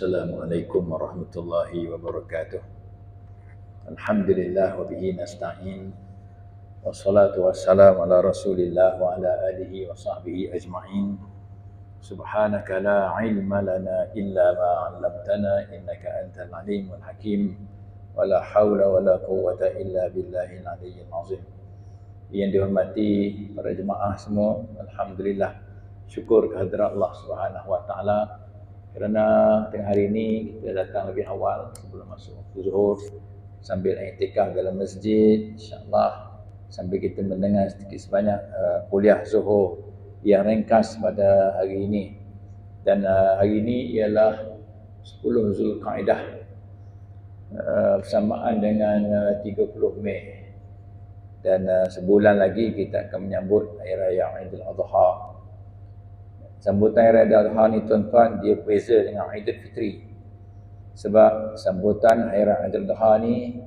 Assalamualaikum warahmatullahi wabarakatuh. Alhamdulillah wa bihi nasta'in. Wassalatu wassalamu ala Rasulillah wa ala alihi wa sahbihi ajma'in. Subhanaka la ilma lana illa ma 'allamtana innaka antal alimul hakim. Wa la haula wa la quwwata illa billahil aliyyil azim. Yang dihormati para jemaah semua, alhamdulillah, syukur kehadirat Allah Subhanahu wa taala kerana tengah hari ini kita datang lebih awal sebelum masuk waktu zuhur sambil i'tikaf dalam masjid, insya-Allah, sambil kita mendengar sedikit sebanyak kuliah zuhur yang ringkas pada hari ini. Dan hari ini ialah 10 Zulkaidah bersamaan dengan 30 Mei. Dan sebulan lagi kita akan menyambut Hari Raya Aidil Adha. Sambutan Hari Raya Adha ni tuan-tuan, dia berbeza dengan Aidil Fitri. Sebab sambutan Hari Raya Aidil Adha ni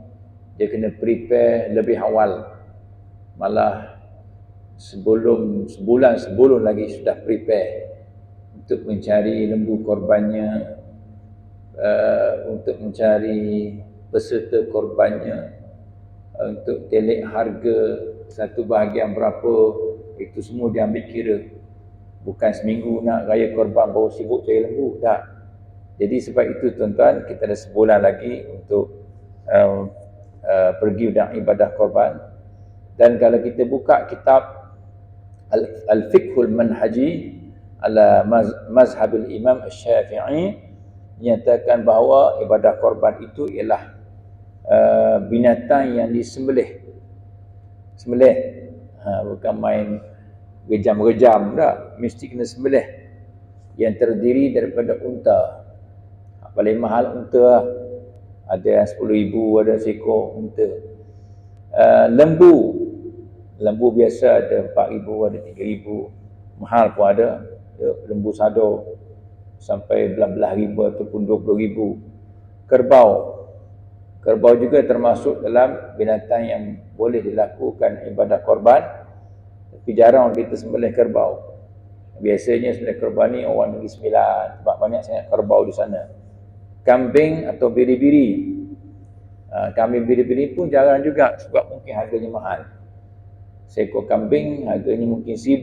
dia kena prepare lebih awal. Malah sebulan sebelum lagi sudah prepare untuk mencari lembu korbannya, untuk mencari peserta korbannya, untuk telik harga satu bahagian berapa, itu semua diambil kira. Bukan seminggu nak raya korban baru sibuk cari lembu, tak. Jadi sebab itu tuan-tuan, kita ada sebulan lagi untuk pergi dan ibadah korban. Dan kalau kita buka kitab Al-Fiqhul Manhaji ala Mazhabil Imam Asy-Syafi'i, menyatakan bahawa ibadah korban itu ialah binatang yang disembelih. Sembelih, bukan main gejam-gejam tak, mesti kena sembelih, yang terdiri daripada unta. Paling mahal unta lah. Ada yang 10,000, ada seekor unta. Lembu biasa ada 4,000, ada 3,000. Mahal pun ada, lembu sado sampai belah-belah ribu ataupun 20,000. Kerbau juga termasuk dalam binatang yang boleh dilakukan ibadah korban. Tapi jarang kita sembelih kerbau. Biasanya sembelih kerbau ni orang Negeri Sembilan, sebab banyak sangat kerbau di sana. Kambing atau biri-biri. Kambing biri-biri pun jarang juga, sebab mungkin harganya mahal. Seekor kambing harganya mungkin 1,000,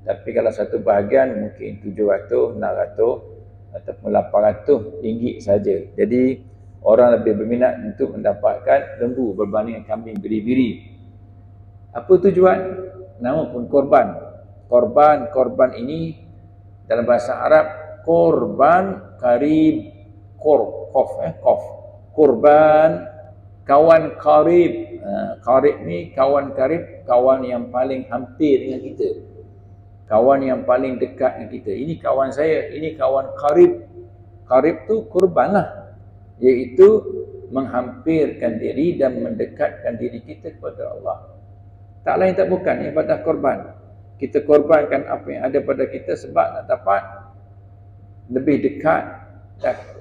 tapi kalau satu bahagian mungkin 700, 600 ataupun 800 ringgit saja. Jadi orang lebih berminat untuk mendapatkan lembu berbanding kambing biri-biri. Apa tujuan? Nama pun korban. Korban ini dalam bahasa Arab korban karib, korban kawan karib. Karib ni kawan karib, kawan yang paling hampir dengan kita, kawan yang paling dekat dengan kita. Ini kawan saya, ini kawan karib. Karib tu korban lah, iaitu menghampirkan diri dan mendekatkan diri kita kepada Allah. Tak lain tak bukan ibadah korban. Kita korbankan apa yang ada pada kita sebab nak dapat lebih dekat,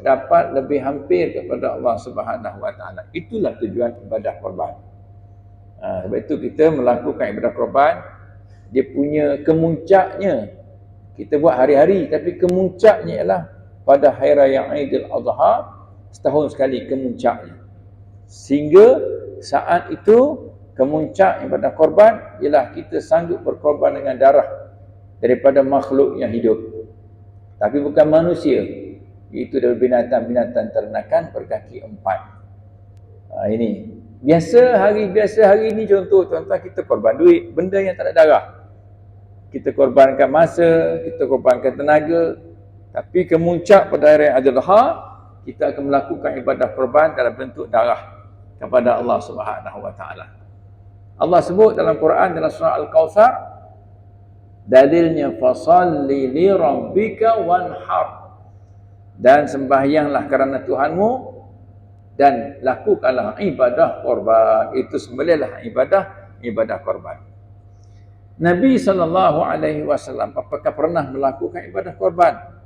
dapat lebih hampir kepada Allah Subhanahu wa taala. Itulah tujuan ibadah korban. Sebab itu kita melakukan ibadah korban, dia punya kemuncaknya. Kita buat hari-hari, tapi kemuncaknya ialah pada Hari Raya Aidil Adha, setahun sekali kemuncaknya. Sehingga saat itu kemuncak ibadah korban ialah kita sanggup berkorban dengan darah daripada makhluk yang hidup. Tapi bukan manusia, iaitu dari binatang-binatang ternakan berkaki 4. Ini biasa hari ini, contoh tuan-tuan, kita korban duit, benda yang tak ada darah. Kita korbankan masa, kita korbankan tenaga. Tapi kemuncak pada Hari Aidil Adha, kita akan melakukan ibadah korban dalam bentuk darah kepada Allah Subhanahu wa taala. Allah sebut dalam Quran, dalam surah Al-Kautsar, dalilnya fasalli li rabbika wanhar, dan sembahyanglah kerana Tuhanmu dan lakukanlah ibadah korban. Itu sembelihlah ibadah korban. Nabi SAW apakah pernah melakukan ibadah korban?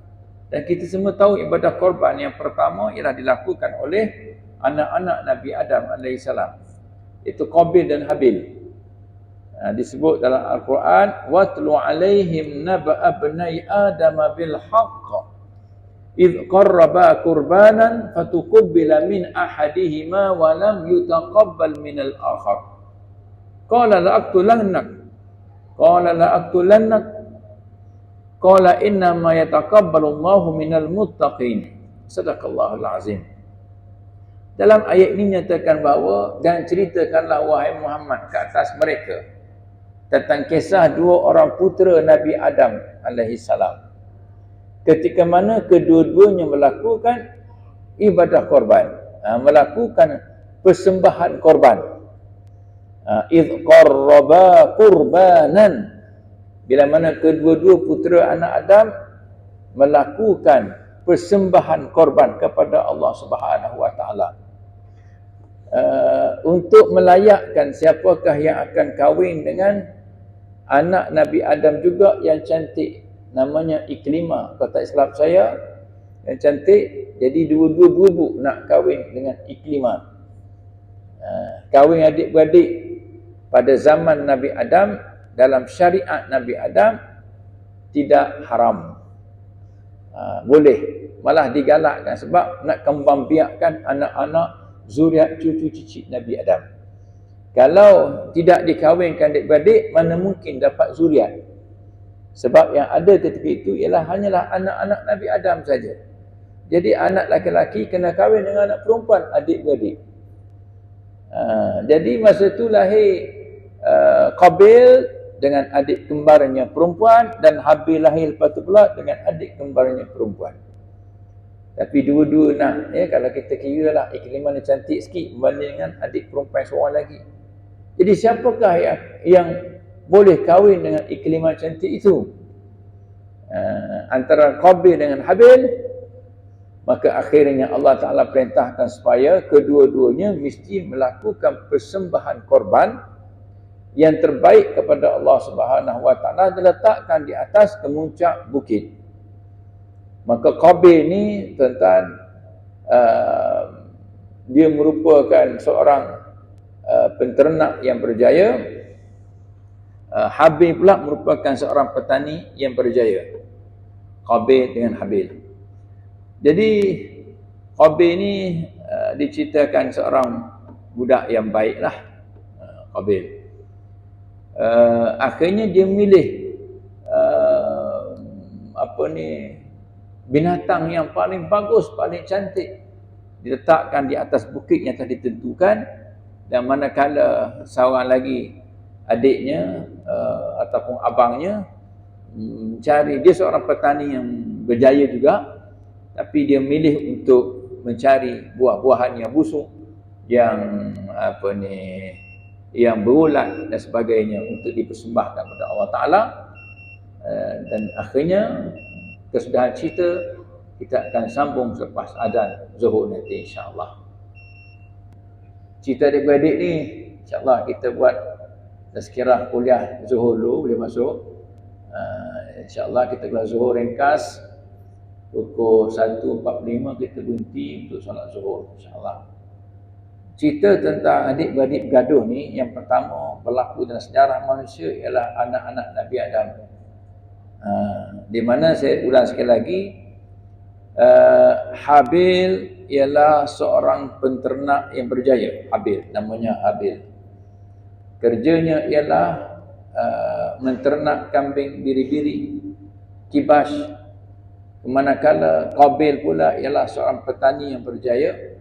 Dan kita semua tahu ibadah korban yang pertama ialah dilakukan oleh anak-anak Nabi Adam AS, itu Qabil dan Habil. Disebut dalam Al-Quran, watlu alaihim naba'a bnai Adam bil haqq idh qarraba qurbanan fatuqabbala min ahadihima wa lam yutaqabbal min al-akhar. Qala la'aqtulannak. Qala la'aqtulannak. Qala inna ma yataqabbalu Allahu minal muttaqin. Sadaqallahul azim. Dalam ayat ini nyatakan bahawa dan ceritakanlah wahai Muhammad ke atas mereka tentang kisah dua orang putera Nabi Adam alaihi salam. Ketika mana kedua-duanya melakukan ibadah korban, melakukan persembahan korban. Idh qarraba qurbanan, bila mana kedua-dua putera anak Adam melakukan persembahan korban kepada Allah Subhanahu wa taala. Untuk melayakkan siapakah yang akan kahwin dengan anak Nabi Adam juga yang cantik, namanya Iklimah. Kalau tak silap saya, yang cantik, jadi dua-dua bubuk nak kahwin dengan Iklimah. Kahwin adik-beradik pada zaman Nabi Adam, dalam syariat Nabi Adam tidak haram. Boleh, malah digalakkan sebab nak kembang biakkan anak-anak zuriat cucu cicit Nabi Adam. Kalau tidak dikahwinkan adik-beradik, mana mungkin dapat zuriat? Sebab yang ada ketika itu ialah hanyalah anak-anak Nabi Adam saja. Jadi anak laki-laki kena kahwin dengan anak perempuan adik-beradik. Jadi masa itu lahir Qabil dengan adik kembarnya perempuan, dan Habil lahir lepas tu pula dengan adik kembarnya perempuan. Tapi dua-dua nak, kalau kita kira lah, Iklimah ni cantik sikit berbanding dengan adik perempuan seorang lagi. Jadi siapakah yang boleh kahwin dengan Iklimah cantik itu? Antara Qabil dengan Habil. Maka akhirnya Allah Ta'ala perintahkan supaya kedua-duanya mesti melakukan persembahan korban yang terbaik kepada Allah Subhanahu wa taala, diletakkan di atas kemuncak bukit. Maka Qabil ni tuan-tuan, dia merupakan seorang penternak yang berjaya. Habil pula merupakan seorang petani yang berjaya. Qabil dengan Habil. Jadi Qabil ni diceritakan seorang budak yang baiklah, Qabil. Akhirnya dia milih binatang yang paling bagus, paling cantik, diletakkan di atas bukit yang telah ditentukan. Dan manakala seorang lagi adiknya ataupun abangnya mencari, dia seorang petani yang berjaya juga, tapi dia milih untuk mencari buah-buahan yang busuk, yang yang berulat dan sebagainya untuk dipersembahkan kepada Allah Ta'ala. Dan akhirnya kesudahan cerita kita akan sambung selepas azan Zuhur nanti, insya-Allah. Cerita adik-beradik ni insya-Allah kita buat tazkirah kuliah Zuhur dulu, boleh masuk. Insya-Allah kita kelas Zuhur ringkas pukul 1.45 kita berhenti untuk solat Zuhur, insya-Allah. Cerita tentang adik-beradik bergaduh ni, yang pertama berlaku dalam sejarah manusia ialah anak-anak Nabi Adam. Di mana saya ulang sekali lagi, Habil ialah seorang penternak yang berjaya. Habil, namanya Habil. Kerjanya ialah menternak kambing biri-biri, kibas. Manakala Qabil pula ialah seorang petani yang berjaya.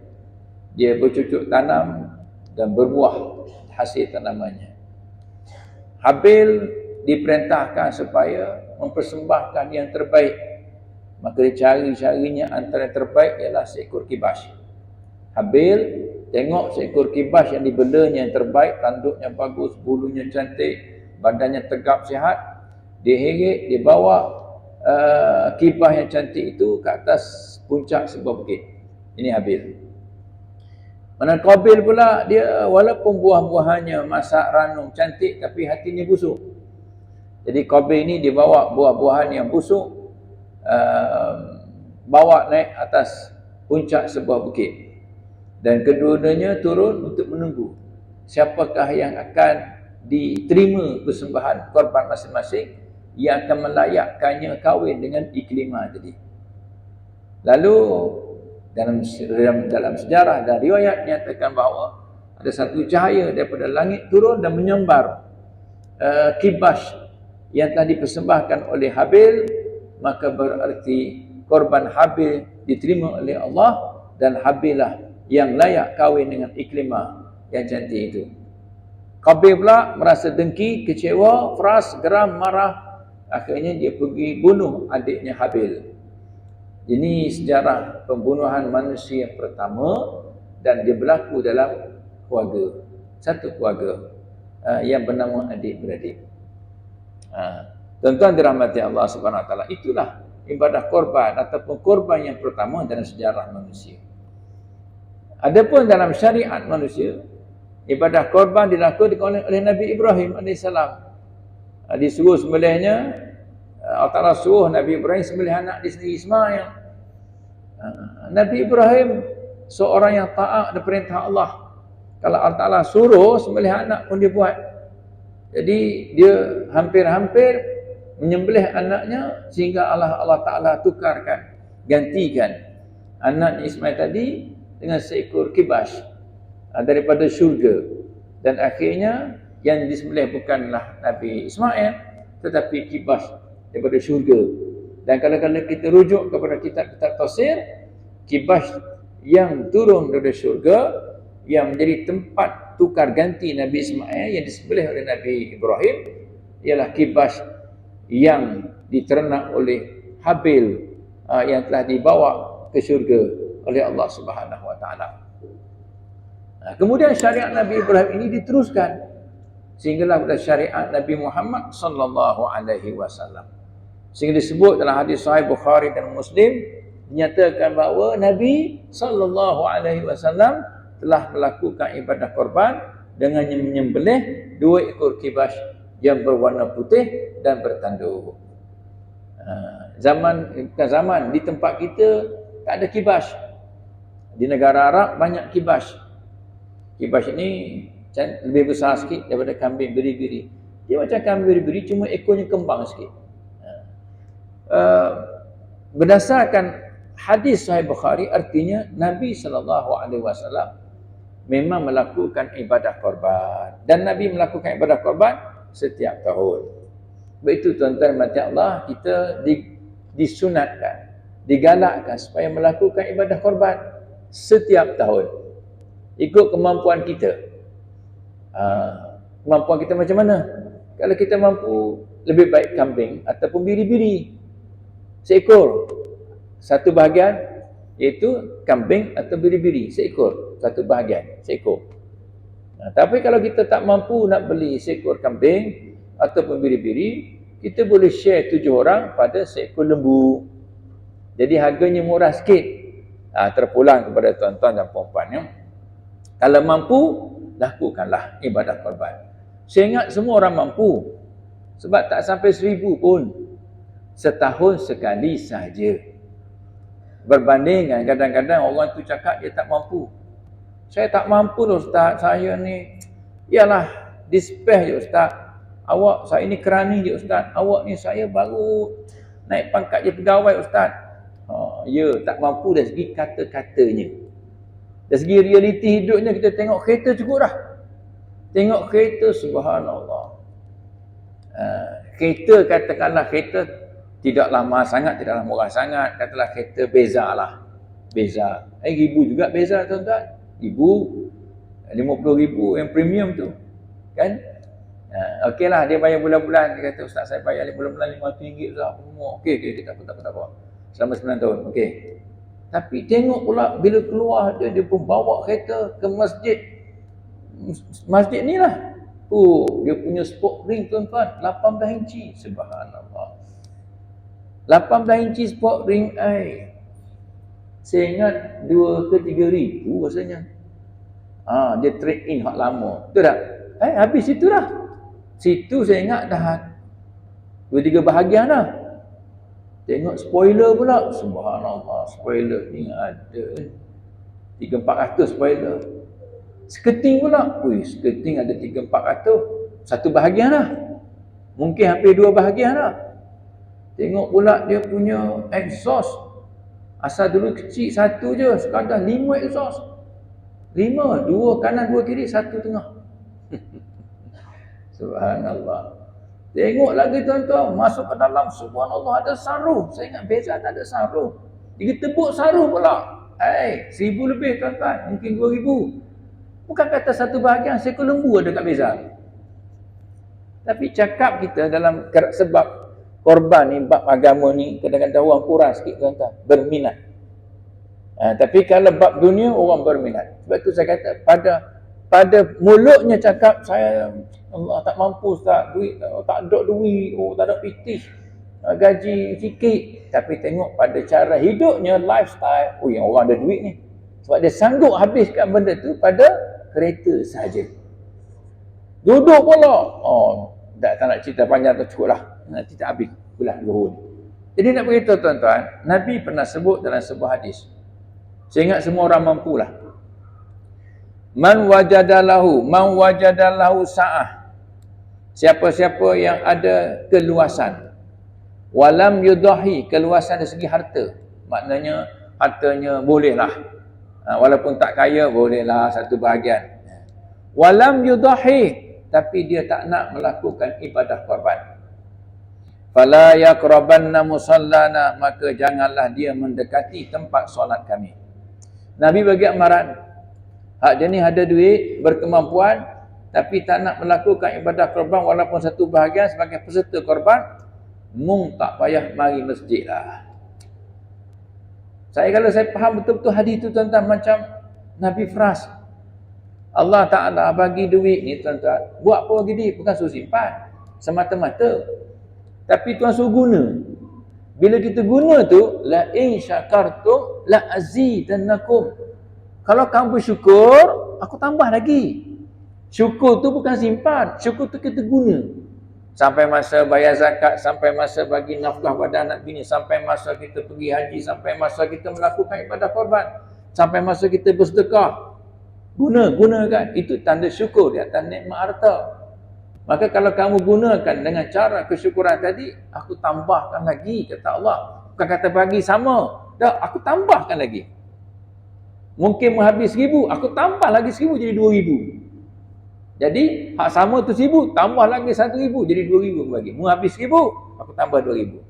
Dia bercucuk tanam dan berbuah hasil tanamannya. Habil diperintahkan supaya mempersembahkan yang terbaik. Maka dicari-carinya antara yang terbaik ialah seekor kibas. Habil tengok seekor kibas yang dibelanya yang terbaik, tanduknya bagus, bulunya cantik, badannya tegap sihat. Dia heret, dia bawa kibas yang cantik itu ke atas puncak sebuah bukit. Ini Habil. Mana Qabil pula, dia walaupun buah-buahannya masak ranum cantik, tapi hatinya busuk. Jadi Qabil ni dia bawa buah-buahan yang busuk, bawa naik atas puncak sebuah bukit. Dan kedua-duanya turun untuk menunggu siapakah yang akan diterima persembahan korban masing-masing, yang akan melayakkannya kahwin dengan Iklimah tadi. Lalu dalam sejarah dan riwayat nyatakan bahawa ada satu cahaya daripada langit turun dan menyambar kibas yang telah dipersembahkan oleh Habil, maka berarti korban Habil diterima oleh Allah dan Habil lah yang layak kahwin dengan Iklimah yang cantik itu. Qabil pula merasa dengki, kecewa, frust, geram, marah. Akhirnya dia pergi bunuh adiknya Habil. Ini sejarah pembunuhan manusia yang pertama dan dia berlaku dalam keluarga. Satu keluarga yang bernama adik-beradik. Tuan-tuan dirahmati Allah Subhanahu Wa Taala, itulah ibadah korban ataupun korban yang pertama dalam sejarah manusia. Adapun dalam syariat manusia, ibadah korban dilakukan oleh Nabi Ibrahim AS. Disuruh sembelihnya, Allah Ta'ala suruh Nabi Ibrahim sembelih anak dia sendiri Ismail. Nabi Ibrahim seorang yang taat kepada perintah Allah. Kalau Allah Ta'ala suruh sembelih anak pun dia buat. Jadi dia hampir-hampir menyembelih anaknya sehingga Allah Ta'ala tukarkan, gantikan anak Ismail tadi dengan seekor kibas daripada syurga. Dan akhirnya yang disembelih bukanlah Nabi Ismail tetapi kibas daripada syurga. Dan kalau kita rujuk kepada kitab-kitab tafsir, kibas yang turun dari syurga yang menjadi tempat tukar ganti Nabi Ismail yang disembelih oleh Nabi Ibrahim ialah kibas yang diternak oleh Habil yang telah dibawa ke syurga oleh Allah Subhanahu Wa Taala. Kemudian syariat Nabi Ibrahim ini diteruskan sehinggalah pada syariat Nabi Muhammad sallallahu alaihi wasallam. Sehingga disebut dalam hadis sahih Bukhari dan Muslim dinyatakan bahawa Nabi sallallahu alaihi wasallam telah melakukan ibadah korban dengan menyembelih 2 ekor kibas yang berwarna putih dan bertanduk. Zaman di tempat kita tak ada kibas. Di negara Arab banyak kibas. Kibas ini lebih besar sikit daripada kambing biri-biri. Dia macam kambing biri-biri cuma ekornya kembang sikit. Berdasarkan hadis sahih Bukhari, artinya Nabi SAW memang melakukan ibadah korban. Dan Nabi melakukan ibadah korban setiap tahun. Begitu tuan-tuan mati Allah, kita disunatkan, digalakkan supaya melakukan ibadah korban setiap tahun. Ikut kemampuan kita. Kemampuan kita macam mana? Kalau kita mampu, lebih baik kambing ataupun biri-biri seekor, satu bahagian, iaitu kambing atau biri-biri seekor, satu bahagian seekor. Tapi kalau kita tak mampu nak beli seekor kambing ataupun biri-biri, kita boleh share 7 orang pada seekor lembu. Jadi harganya murah sikit. Terpulang kepada tuan-tuan dan puan-puan ya. Kalau mampu, lakukanlah ibadah korban. Saya ingat semua orang mampu. Sebab tak sampai 1000 pun. Setahun sekali sahaja. Berbanding dengan kadang-kadang orang tu cakap dia tak mampu. Saya tak mampu loh Ustaz, saya ni ialah dispeh je Ustaz. Awak, saya ni kerani je Ustaz. Awak ni saya baru naik pangkat je pegawai Ustaz. Ya, tak mampu dari segi kata-katanya. Dari segi realiti hidupnya kita tengok kereta cukup dah. Tengok kereta, subhanallah. Kereta katakanlah kereta tidaklah mahal sangat, tidaklah murah sangat. Katalah kereta beza lah. Beza. Ribu juga beza tuan-tuan. RM50,000 yang premium tu. Kan? Okey lah, dia bayar bulan-bulan. Dia kata, Ustaz saya bayar bulan-bulan RM500 Ustaz. Okey, tak apa. Selama 9 tahun. Okey. Tapi tengok pula bila keluar dia pun bawa kereta ke masjid. Masjid ni lah. Dia punya sport ring tuan-tuan, 18 inci. Subhanallah. 18 inci sport ring saya ingat 2 ke 3 ribu rasanya. Dia trade in hak lama. Betul tak? Habis situ dah. Situ saya ingat dah 2-3 bahagian dah. Tengok spoiler pula. Subhanallah, spoiler ni ada 300-400 spoiler. Skating pula. Skating ada 300-400. Satu bahagian lah. Mungkin hampir 2 bahagian lah. Tengok pula dia punya exhaust. Asal dulu kecil satu je, sekarang dah 5 exhaust. 5, 2 kanan 2 kiri, 1 tengah. Subhanallah. Tengok lagi tuan-tuan, masuk ke dalam, subhanallah ada saruh. Saya ingat beza tak ada saruh. Dia tebuk saruh pula. 1,000 lebih tuan-tuan, mungkin 2,000. Bukan kata satu bahagian, seekor lembu ada kat beza. Tapi cakap kita dalam sebab korban ni, bab agama ni, kadang-kadang orang kurang sikit tuan-tuan, berminat. Tapi kalau bab dunia, orang berminat. Sebab tu saya kata, pada mulutnya cakap, saya Allah tak mampu tak, duit tak ada duit, tak ada pitih, gaji sikit. Tapi tengok pada cara hidupnya, lifestyle, yang orang ada duit ni. Sebab dia sanggup habiskan benda tu pada kereta saja. Duduk pula. Tak nak cerita panjang tu, cukup lah. Nanti tak habis belah luhur. Jadi nak beritahu tuan-tuan, Nabi pernah sebut dalam sebuah hadis. Saya ingat semua orang mampulah. Man wajadalahu sa'ah. Siapa-siapa yang ada keluasan. Walam yudahi, keluasan dari segi harta. Maknanya hartanya bolehlah. Walaupun tak kaya, bolehlah satu bahagian. Walam yudahi, tapi dia tak nak melakukan ibadah korban. Fala yaqrabanna musallana, maka janganlah dia mendekati tempat solat kami. Nabi bagi amaran, hak jenis ada duit, berkemampuan, tapi tak nak melakukan ibadah korban walaupun satu bahagian sebagai peserta korban, tak payah mari masjid lah. Kalau saya faham betul-betul hadis itu tuan-tuan, macam Nabi Fras. Allah Ta'ala bagi duit ni tuan-tuan, buat apa bagi dia? Bukan suruh simpan semata-mata, tapi tuan suruh guna. Bila kita guna tu, la in syakartum la azidannakum. Kalau kamu bersyukur, aku tambah lagi. Syukur tu bukan simpan, syukur tu kita guna. Sampai masa bayar zakat, sampai masa bagi nafkah pada anak bini, sampai masa kita pergi haji, sampai masa kita melakukan ibadah korban, sampai masa kita bersedekah. Gunakan. Itu tanda syukur di atas nikmat harta. Maka kalau kamu gunakan dengan cara kesyukuran tadi, aku tambahkan lagi, kata Allah. Bukan kata bagi sama. Dah, aku tambahkan lagi. Mungkin menghabis 1,000, aku tambah lagi 1,000 jadi 2,000. Jadi, hak sama tu 1,000, tambah lagi 1,000 jadi 2,000 bagi. Menghabis 1,000, aku tambah 2,000.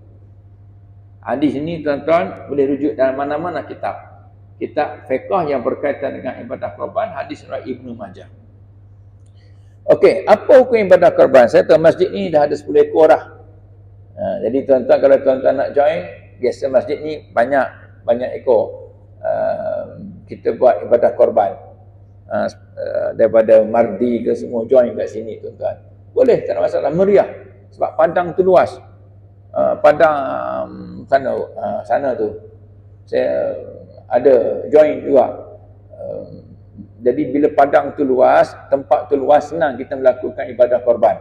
Hadis ini tuan-tuan boleh rujuk dalam mana-mana kitab. Kitab fiqh yang berkaitan dengan ibadah korban, hadis riwayat Ibnu Majah. Okey, apa hukum ibadah korban? Saya tahu masjid ni dah ada 10 ekor dah. Jadi tuan-tuan, kalau tuan-tuan nak join, biasa masjid ni banyak ekor. Kita buat ibadah korban. Daripada Mardi ke semua join kat sini tuan-tuan. Boleh, tak ada masalah, meriah. Sebab padang tu luas. Padang sana tu. Saya ada join juga. Jadi bila padang tu luas, tempat tu luas, senang kita melakukan ibadah korban.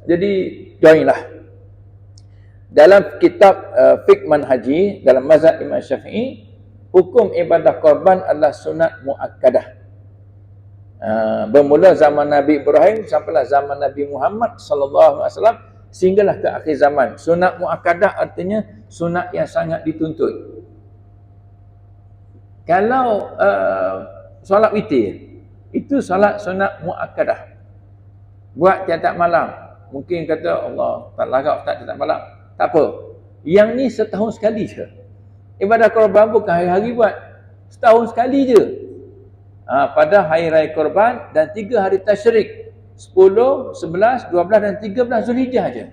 Jadi joinlah. Dalam kitab Fiqh Manhaji, dalam mazhab Imam Syafi'i, hukum ibadah korban adalah sunat muakkadah. Bermula zaman Nabi Ibrahim sampailah zaman Nabi Muhammad sallallahu alaihi wasallam, sehinggalah ke akhir zaman. Sunat muakkadah artinya sunat yang sangat dituntut. Kalau solat witir, itu solat sunat muakkadah. Buat tiap-tiap malam. Mungkin kata Allah, tak lagak ustaz tiap-tiap malam. Tak apa. Yang ni setahun sekali je. Ibadah korban bukan hari-hari buat. Setahun sekali je. Pada hari raya korban dan 3 hari tasyrik. 10, 11, 12 dan 13 Zulhijjah je.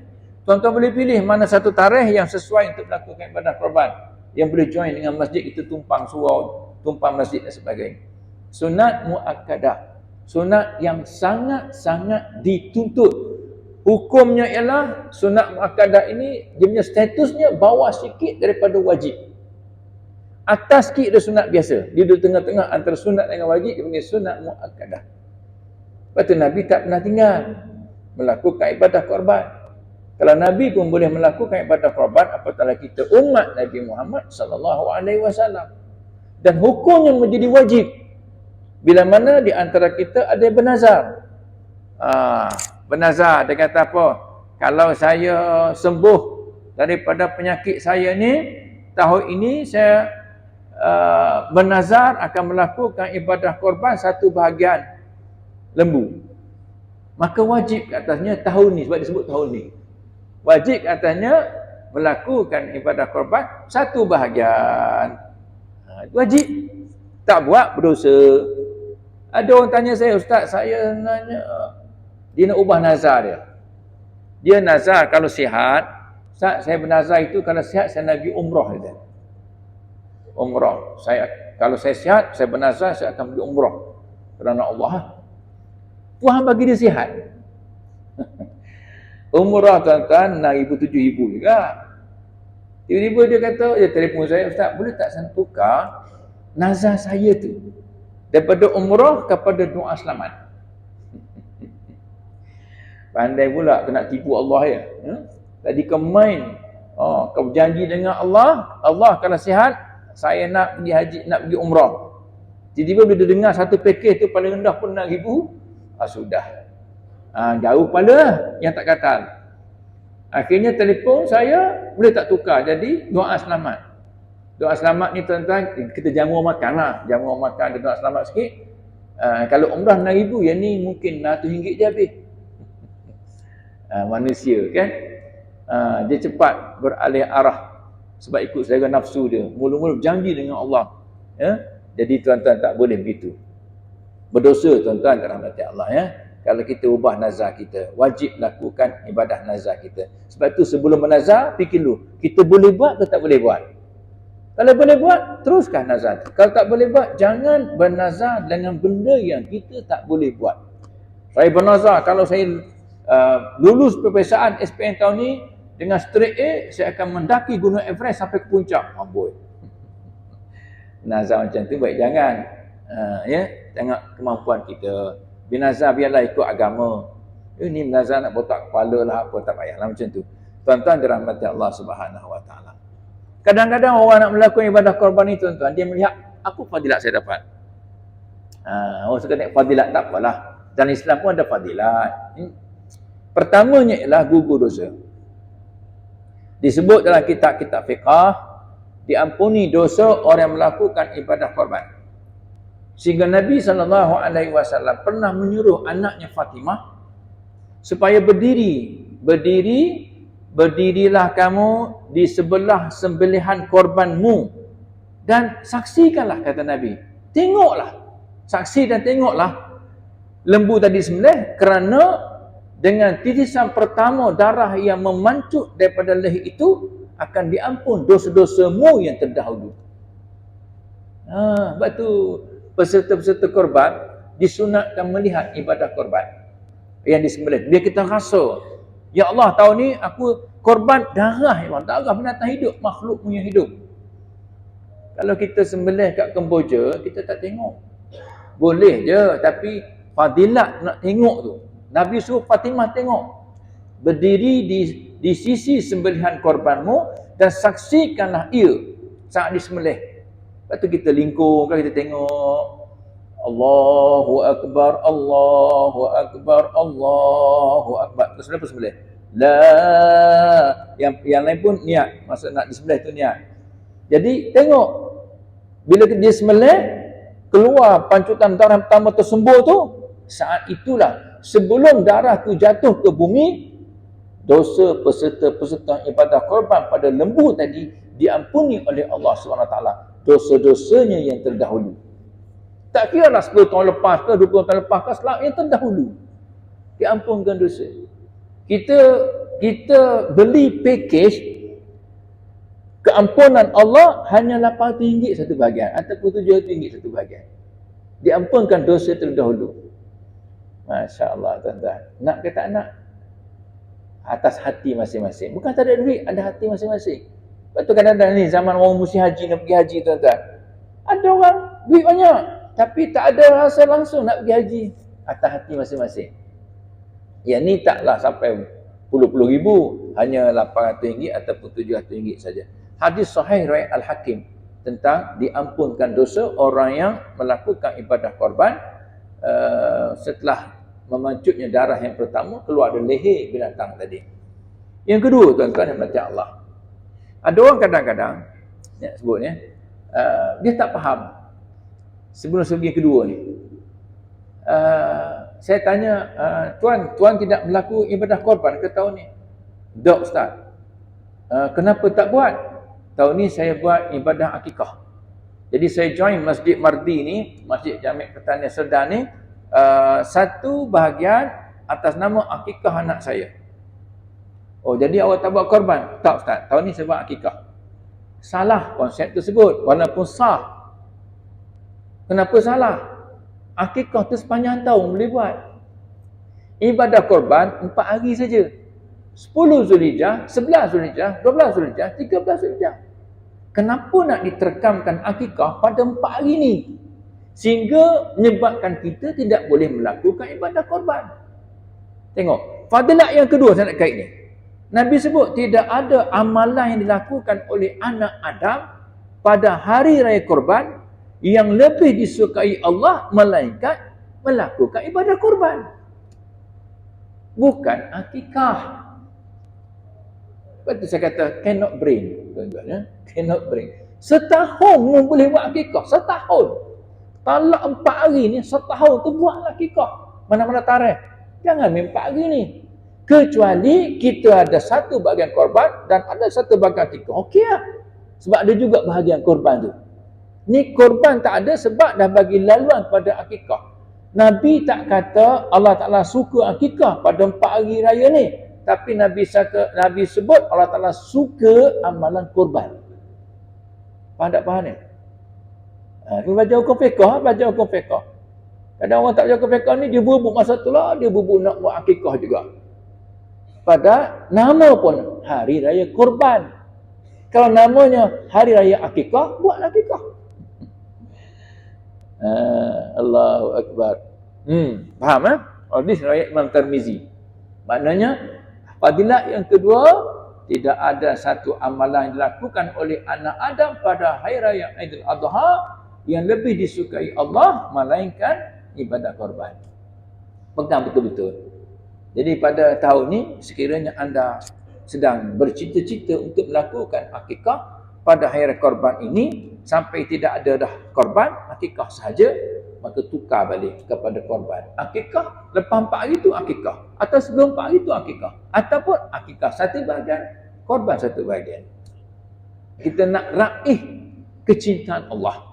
Tuan-tuan boleh pilih mana satu tarikh yang sesuai untuk melakukan ibadah korban. Yang boleh join dengan masjid, kita tumpang surau, tumpang masjid dan sebagainya. Sunat muakkadah, sunat yang sangat-sangat dituntut. Hukumnya ialah sunat muakkadah ini, dia punya statusnya bawah sikit daripada wajib. Atas sikit dia sunat biasa. Dia duduk tengah-tengah antara sunat dengan wajib, dia panggil sunat muakkadah. Lepas tu Nabi tak pernah tinggal melakukan ibadah korban. Kalau Nabi pun boleh melakukan ibadah korban, apatahlah kita umat Nabi Muhammad sallallahu alaihi wasallam. Dan hukumnya menjadi wajib bila mana di antara kita ada yang bernazar. Bernazar, dia kata apa? Kalau saya sembuh daripada penyakit saya ni, tahun ini saya bernazar akan melakukan ibadah korban satu bahagian lembu. Maka wajib ke atasnya tahun ni, sebab disebut tahun ni. Wajib ke atasnya melakukan ibadah korban satu bahagian. Wajib. Tak buat berdosa. Ada orang tanya saya, Ustaz, saya nanya, dia nak ubah nazar dia. Dia nazar kalau sihat, Ustaz, saya bernazar itu kalau sihat saya nak pergi umrah. Dia. Umrah. Kalau saya sihat, saya bernazar saya akan pergi umrah. Kerana Allah. Tuhan bagi dia sihat. Umrah tuan-tuan, 6,000, 7,000 juga. Tiba-tiba dia kata, dia telefon saya, Ustaz, boleh tak saya tukar nazar saya tu daripada umrah kepada doa selamat? Pandai pula kena tipu Allah ya. Tadi kau main, kau berjanji dengan Allah, Allah kalau sihat, saya nak pergi haji, nak pergi umrah. Tiba-tiba bila dia dengar satu pakej tu paling rendah pun 6,000, sudah. Jauh kepala lah yang tak katal. Akhirnya telefon saya, boleh tak tukar jadi doa selamat. Doa selamat ni tuan-tuan, kita jamu makan lah. Jamu makan, ada doa selamat sikit. Kalau umrah 6,000, yang ni mungkin RM100 je habis. Manusia kan. Dia cepat beralih arah sebab ikut selera nafsu dia. Mula-mula janji dengan Allah. Ya? Jadi tuan-tuan tak boleh begitu. Berdosa tuan-tuan dalam hati Allah ya. Kalau kita ubah nazar kita, wajib lakukan ibadah nazar kita. Sebab tu sebelum bernazar, fikir dulu, kita boleh buat ke tak boleh buat? Kalau boleh buat, teruskan nazar. Kalau tak boleh buat, jangan bernazar dengan benda yang kita tak boleh buat. Saya bernazar, kalau saya lulus peperiksaan SPM tahun ni, dengan straight A, saya akan mendaki Gunung Everest sampai ke puncak. Amboi. Nazar macam tu baik jangan. Ya, tengok kemampuan kita. Binazar biarlah ikut agama. Ini binazar nak botak kepala lah apa, tak payahlah macam tu. Tuan-tuan dirahmati Allah Subhanahu Wa Taala. Kadang-kadang orang nak melakukan ibadah korban ni tuan-tuan, dia melihat apa fadilat saya dapat. Orang suka naik fadilat, tak apalah. Dalam Islam pun ada fadilat. Pertamanya ialah gugur dosa. Disebut dalam kitab-kitab fiqah, diampuni dosa orang yang melakukan ibadah korban. Sehingga Nabi SAW pernah menyuruh anaknya Fatimah supaya berdirilah kamu di sebelah sembelihan korbanmu dan saksikanlah, kata Nabi. Tengoklah, saksi dan tengoklah lembu tadi sembelih, kerana dengan titisan pertama darah yang memancut daripada leher itu akan diampun dosa-dosamu yang terdahulu. Sebab tu peserta-peserta korban disunatkan melihat ibadah korban yang disembelih. Biar kita rasa, ya Allah, tahun ni aku korban darah, ya Allah, darah binatang hidup, makhluk punya hidup. Kalau kita sembelih kat Kemboja, kita tak tengok. Boleh je, tapi fadilat nak tengok tu. Nabi suruh Fatimah tengok. Berdiri di sisi sembelihan korbanmu dan saksikanlah ia saat disembelih. Lepas tu kita lingkung, kita tengok Allahu Akbar, Allahu Akbar, Allahu Akbar. Terus lepas sembelih. Yang lain pun niat. Maksud nak disembelih tu niat. Jadi tengok, bila dia sembelih, keluar pancutan darah pertama tersembur tu, saat itulah sebelum darah tu jatuh ke bumi, dosa peserta-peserta ibadah korban pada lembu tadi diampuni oleh Allah SWT. Dosa-dosanya yang terdahulu. Tak kira lah 10 tahun lepas ke, 20 tahun lepas ke, selama yang terdahulu diampunkan dosa. Kita beli package keampunan Allah hanya RM8 satu bahagian ataupun RM7 satu bahagian. Diampunkan dosa terdahulu. Masya Allah tuan-tuan. Nak ke tak nak? Atas hati masing-masing. Bukan tak ada duit, ada hati masing-masing. Lepas tu kadang-kadang ni zaman orang mesti haji, nak pergi haji tuan-tuan. Ada orang duit banyak, tapi tak ada rasa langsung nak pergi haji. Atas hati masing-masing. Yang ni taklah sampai puluh-puluh ribu, hanya RM800 ataupun RM700 saja. Hadis sahih riwayat Al-Hakim tentang diampunkan dosa orang yang melakukan ibadah korban setelah memancutnya darah yang pertama keluar dari leher binatang tadi. Yang kedua tuan-tuan yang mati Allah. Ada orang kadang-kadang Nak sebut ya. Dia tak faham. Sebelum segi kedua ni. Saya tanya, tuan tidak berlaku ibadah korban ke tahun ni? Tak, Ustaz. Kenapa tak buat? Tahun ni saya buat ibadah akikah. Jadi saya join Masjid Mardi ni, Masjid Jami' Pertanian Serdar ni, satu bahagian atas nama akikah anak saya. Oh, jadi awak tak buat korban? Tak, Ustaz. Tahun ni saya buat akikah. Salah konsep tersebut, walaupun sah. Kenapa salah? Akikah tu sepanjang tahun boleh buat. Ibadah korban 4 hari saja. 10 Zulhijjah, 11 Zulhijjah, 12 Zulhijjah, 13 Zulhijjah. Kenapa nak diterkamkan akikah pada 4 hari ni? Sehingga menyebabkan kita tidak boleh melakukan ibadah korban. Tengok, fadilat yang kedua saya nak kait ni. Nabi sebut tidak ada amalan yang dilakukan oleh anak Adam pada hari raya korban yang lebih disukai Allah melainkan melakukan ibadah korban. Bukan akikah. Lepas tu saya kata cannot bring, tuan-tuan ya. Cannot bring. Setahun pun boleh buat akikah, setahun. Talak 4 hari ni, setahun tu buatlah akikah. Mana-mana tarikh. Jangan main 4 hari ni. Kecuali kita ada satu bahagian korban dan ada satu bahagian akikah. Okey lah. Sebab ada juga bahagian korban tu. Ni korban tak ada sebab dah bagi laluan pada akikah. Nabi tak kata Allah Ta'ala suka akikah pada 4 hari raya ni. Tapi Nabi sebut Allah Ta'ala suka amalan korban. Faham tak faham ni? Baca hukum fiqah, baca hukum fiqah. Kadang orang tak baca hukum fiqah ni, dia berebut masa tu lah, dia berebut nak buat akikah juga. Pada nama pun hari raya korban. Kalau namanya hari raya akikah, buatlah akikah. Allahu Akbar. Faham eh? Hadis riwayat Imam Tirmizi. Maknanya fadilat yang kedua, tidak ada satu amalan yang dilakukan oleh anak Adam pada hari raya Aidil Adha yang lebih disukai Allah melainkan ibadah korban. Pegang betul-betul. Jadi pada tahun ni sekiranya anda sedang bercita-cita untuk melakukan akikah pada hari raya korban ini, sampai tidak ada dah korban, akikah sahaja, maka tukar balik kepada korban. Akikah lepas 4 hari itu akikah, atau sebelum 4 hari itu akikah, ataupun akikah satu bahagian, korban satu bahagian. Kita nak raih kecintaan Allah,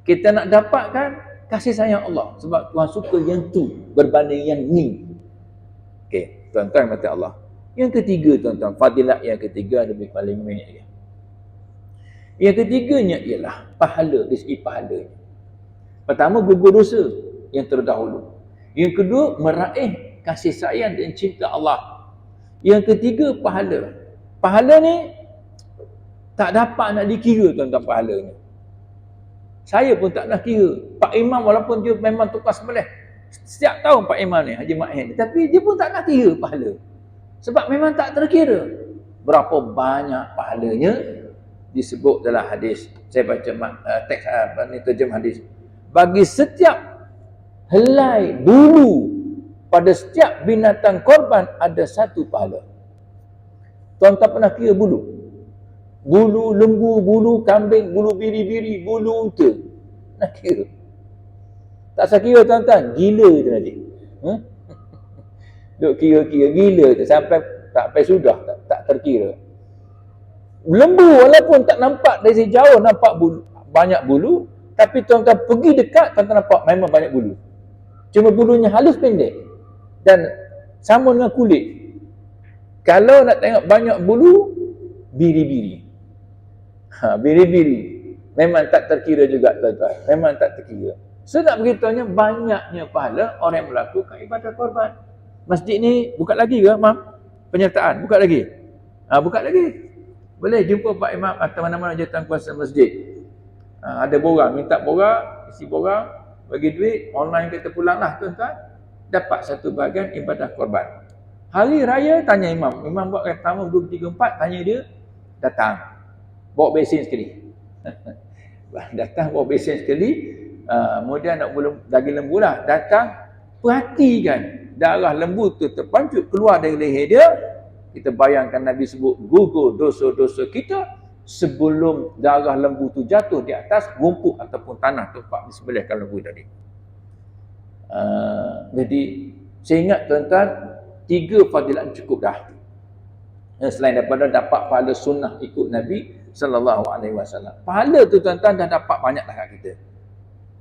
kita nak dapatkan kasih sayang Allah, sebab Tuhan suka yang tu berbanding yang ni. Okey, tuan-tuan mata Allah. Yang ketiga, tuan-tuan, fadilat yang ketiga lebih paling banyak. Yang ketiganya ialah pahala, dari segi pahalanya. Pertama, gugur dosa yang terdahulu. Yang kedua, meraih kasih sayang dan cinta Allah. Yang ketiga, pahala. Pahala ni tak dapat nak dikira, tuan-tuan, pahalanya. Saya pun tak nak kira. Pak Imam walaupun dia memang tukar sembelih, setiap tahun Pak Imam ni, Haji Mahin, tapi dia pun tak nak kira pahala. Sebab memang tak terkira. Berapa banyak pahalanya disebut dalam hadis. Saya baca teks terjemah hadis. Bagi setiap helai bulu pada setiap binatang korban ada satu pahala. Tuan-tuan pernah kira bulu? Bulu lembu, bulu kambing, bulu biri-biri, bulu unta. Nak kira? Tak saya kira, tuan-tuan. Gila tu nanti. Duk kira-kira gila tu sampai sudah tak terkira. Lembu walaupun tak nampak dari jauh nampak bulu, banyak bulu, tapi tuan-tuan pergi dekat, tuan-tuan nampak memang banyak bulu. Cuma bulunya halus pendek dan sama dengan kulit. Kalau nak tengok banyak bulu, biri-biri. Biri-biri memang tak terkira juga, tuan-tuan. Memang tak terkira. So nak beritahunya banyaknya pahala orang yang melakukan ibadah korban. Masjid ni buka lagi ke, Mam? Penyertaan buka lagi? Buka lagi. Boleh jumpa Pak Imam atau mana-mana jawatan kuasa masjid. Ada borang, minta borang, isi borang, bagi duit, online kita pulanglah, tuan-tuan. Dapat satu bahagian ibadah korban. Hari raya tanya imam. Imam buat tamu 2, 3, 4, tanya dia, datang. Bawa besen sekali. Datang bawa besen sekali. Kemudian nak daging lembu lah. Datang, perhatikan darah lembu tu terpancut keluar dari leher dia. Kita bayangkan Nabi sebut gugur dosa-dosa kita. sebelum darah lembu tu jatuh di atas rumput ataupun tanah tempat disembelihkan lembu tadi. Jadi saya ingat tuan-tuan, 3 fadilat cukup dah. Selain daripada dapat pahala sunnah ikut Nabi sallallahu alaihi wasallam. Pahala tu tuan-tuan dah dapat banyak dah kat kita.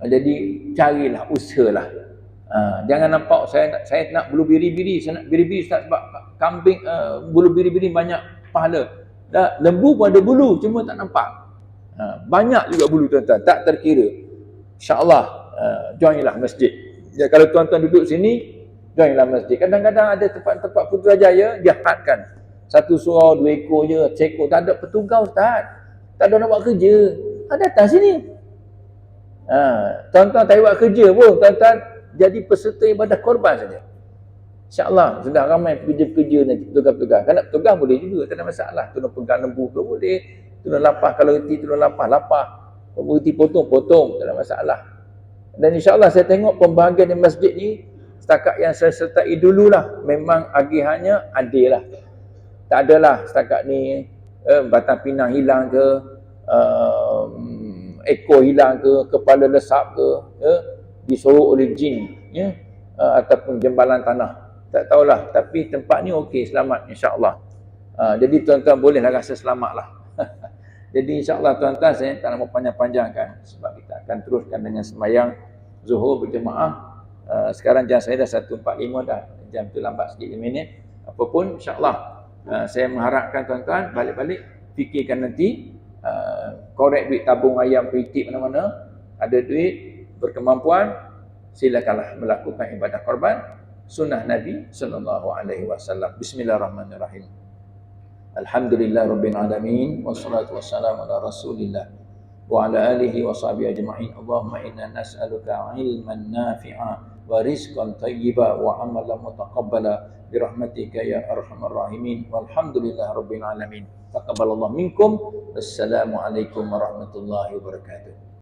Jadi carilah, usahalah. Jangan nampak saya nak bulu biri-biri, saya nak biri-biri Ustaz, sebab kambing bulu biri-biri banyak pahala. Dah, lembu pun ada bulu cuma tak nampak. Banyak juga bulu tuan-tuan, tak terkira. Insya-Allah joinlah masjid. Ya, kalau tuan-tuan duduk sini, joinlah masjid. Kadang-kadang ada tempat-tempat Putrajaya dia hadkan. Satu surau 2 ekor je, seekor, tak ada petugas Ustaz. Tak ada nak buat kerja. Datang sini. Tuan-tuan tak buat kerja pun, tuan-tuan jadi peserta ibadah korban saja. InsyaAllah sudah ramai pekerja-pekerja nanti, petugas-petugas. Kalau petugas boleh juga, tak ada masalah. Tolong pegang lembu tu boleh. Tolong lapah, kalau reti tolong lapah. Kalau reti potong, tak ada masalah. Dan insyaAllah saya tengok pembahagian di masjid ni, setakat yang saya sertai dululah, memang agihannya adil lah. Tak adalah setakat ni batang pinang hilang ke, ekor hilang ke, kepala lesap ke, disorok oleh jin, ataupun jembalan tanah. Tak tahulah, tapi tempat ni okey, selamat insya-Allah. Jadi tuan-tuan bolehlah rasa selamatlah. Jadi insya-Allah tuan-tuan, saya tak nak panjang-panjangkan sebab kita akan teruskan dengan sembahyang Zuhur berjemaah. Sekarang jam saya dah 1.45 dah, jam tu lambat sikit minit. Apapun insya-Allah saya mengharapkan tuan-tuan balik-balik fikirkan nanti, korek duit tabung ayam politik mana-mana, ada duit, berkemampuan, silakanlah melakukan ibadah korban sunnah Nabi sallallahu alaihi wasallam. Bismillahirrahmanirrahim. Alhamdulillah rabbil alamin, wassalatu wassalamu ala Rasulillah wa ala alihi wa sahbihi ajma'in. Allahumma inna nas'aluka ilman nafi'a wa rizqan thayyiba wa amalan mutaqabbala birahmatika ya arhamar rahimin. Walhamdulillah rabbil alamin. Taqabbalallahu minkum. Wassalamu alaikum warahmatullahi wabarakatuh.